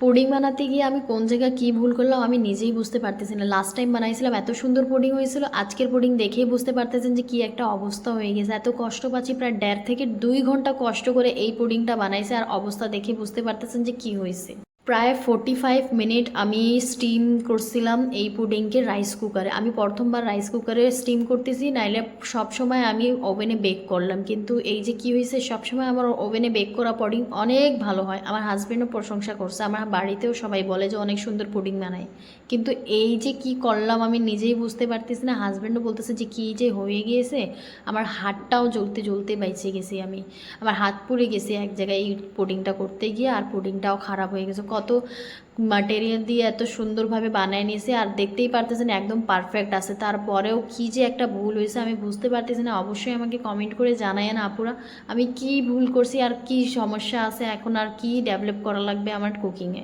Pudding বানাতে গিয়ে আমি কোন জায়গায় কী ভুল করলাম আমি নিজেই বুঝতে পারতেছি না। লাস্ট টাইম বানাইছিলাম এত সুন্দর পুডিং হয়েছিল, আজকের পুডিং দেখেই বুঝতে পারতেছেন যে কী একটা অবস্থা হয়ে গেছে। এত কষ্ট পাচ্ছি, প্রায় 1.5 থেকে 2 ঘন্টা কষ্ট করে এই পুডিংটা বানাইছে, আর অবস্থা দেখে বুঝতে পারতেছেন যে কী হয়েছে। প্রায় 45 মিনিট আমি স্টিম করছিলাম এই পুডিংকে রাইস কুকারে। আমি প্রথমবার রাইস কুকারে স্টিম করতেছি, নাইলে সব সময় আমি ওভেনে বেক করলাম, কিন্তু এই যে কি হয়েছে, সবসময় আমার ওভেনে বেক করা পুডিং অনেক ভালো হয়। আমার হাজব্যান্ডও প্রশংসা করছে, আমার বাড়িতেও সবাই বলে যে অনেক সুন্দর পুডিং বানায়। কিন্তু এই যে কি করলাম আমি নিজেই বুঝতে পারতেছি না। হাজব্যান্ডও বলতেছে যে কী যে হয়ে গিয়েছে, আমার হাতটাও জ্বলতে জ্বলতে বাইচে গেছি আমি। আমার হাত পুড়ে গেছে এক জায়গায় এই পুডিংটা করতে গিয়ে, আর পুডিংটাও খারাপ হয়ে গেছে। কত ম্যাটেরিয়াল দিয়ে এত সুন্দরভাবে বানায় নিয়েছে, আর দেখতেই পারতেছেন একদম পারফেক্ট আছে, তারপরেও কি যে একটা ভুল হয়েছে আমি বুঝতে পারতেছি না। অবশ্যই আমাকে কমেন্ট করে জানায়েন আপুরা, আমি কি ভুল করছি আর কি সমস্যা আছে, এখন আর কি ডেভেলপ করা লাগবে আমার কুকিংয়ে।